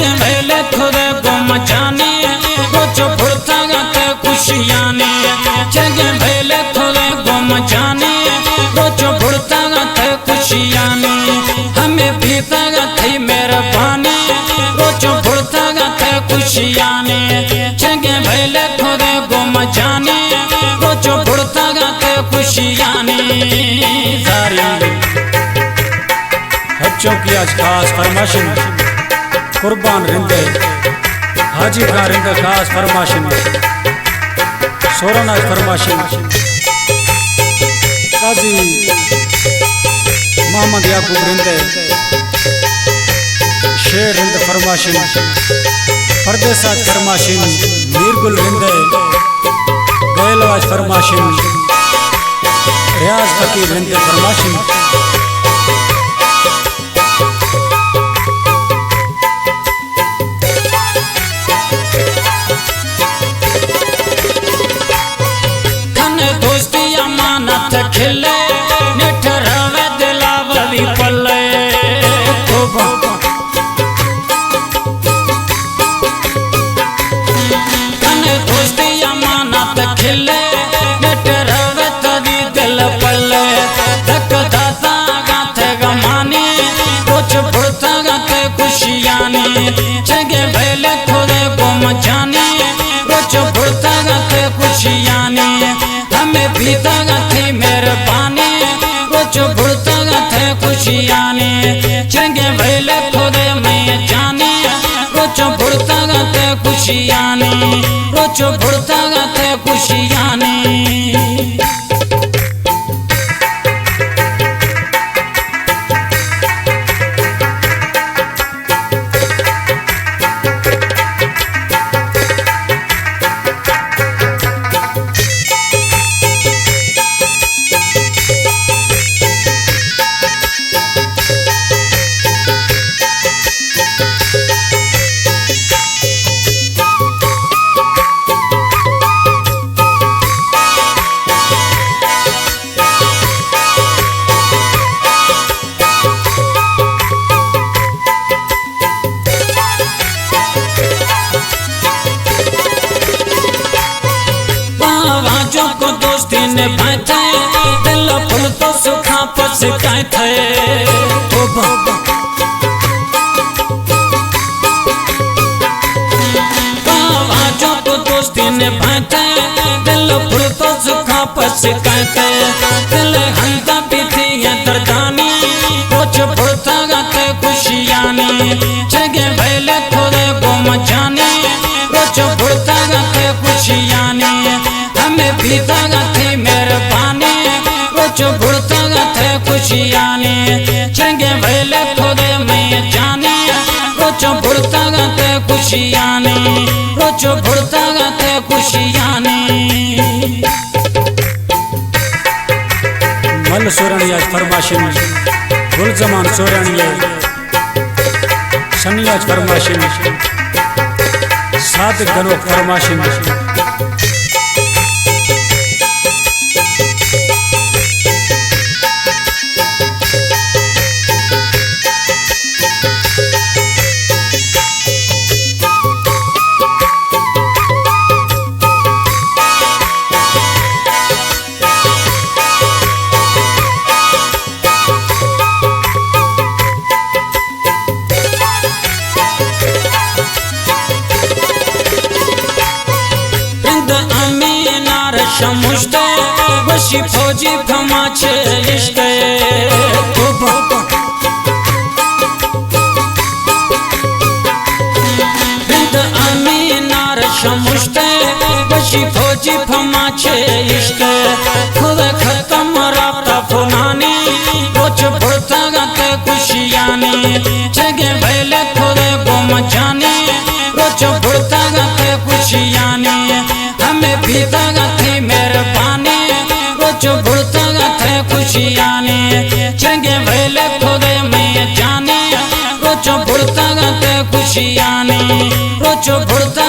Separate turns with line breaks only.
चंगे वेले खुदे को मचाने रोचो फुड़ता गाते खुशियाने चंगे वेले खुदे को मचाने रोचो फुड़ता गाते खुशियाने हमें पीता गाते मेहरबानी रोचो फुड़ता गाते खुशियाने चंगे वेले खुदे को मचाने रोचो फुड़ता गाते खुशियाने
बच्चों की आज खास फरमाशिन कुर्बान रिंदे हाजी खान रिंदे खास फरमाशिन सोरन आज फरमाशिन काजी मोहम्मद याकूब रिंदे शेर रिंदे फरमाशिन परदेस आज फरमाशिन मीरगुल रिंदे गैल आज फरमाशिन रियाज फकीर रिंदे फरमाशिन
खिले निठरवे दिलावली पले कने दोस्ती अमानत खिले निठरवे तदी दिल पले धक दाता गाते गमानी कुछ फुड़ता गाते खुशियानी चंगे वेले खुदे को मचानी कुछ फुड़ता गाते खुशियानी हमें पीता गाते मेहरबानी रोचो फुड़ता गाते खुशियाने चंगे वेले खुदे में जाने रोचो फुड़ता गाते खुशियाने रोचो फुड़ता गाते खुशियाने को दोस्ती ने बैठे दिल फुल तो सुखा पस काय थे बाबाजों को दोस्ती ने बैठे दिल फुल तो सुखा पस काय थे दिल हंता पीती है दर्दानी कुछ फुड़ता गाते खुशियानी जगे वेले खुदे को मचानी कुछ फुड़ता गाते खुशियानी हमें पीता गाते मेहरबानी कुछ फुड़ता गाते खुशियाने चंगे वेले खुदे में जाने कुछ फुड़ता गाते खुशियाने कुछ फुड़ता गाते खुशियाने
मल सोरानी आज फरमाशिन गुलजमान सोरानी शनी आज फरमाशिन सादिक गनो फरमाशिन
शमुश्ते वशी फौजी फमाचे इश्ते बिंद अमीनार शमुश्ते वशी फौजी फमाचे इश्ते खुद खत्म राब्ता फुनानी कुछ फुड़ता गाते खुशियानी जगे वेले खुदे को मचानी कुछ फुड़ता गाते खुशियानी हमें पीता गाते मेहरबानी कुछ फुड़ता गाते खुशियाने चंगे वेले खुदे में जाने कुछ फुड़ता गाते खुशियाने कुछ फुड़ता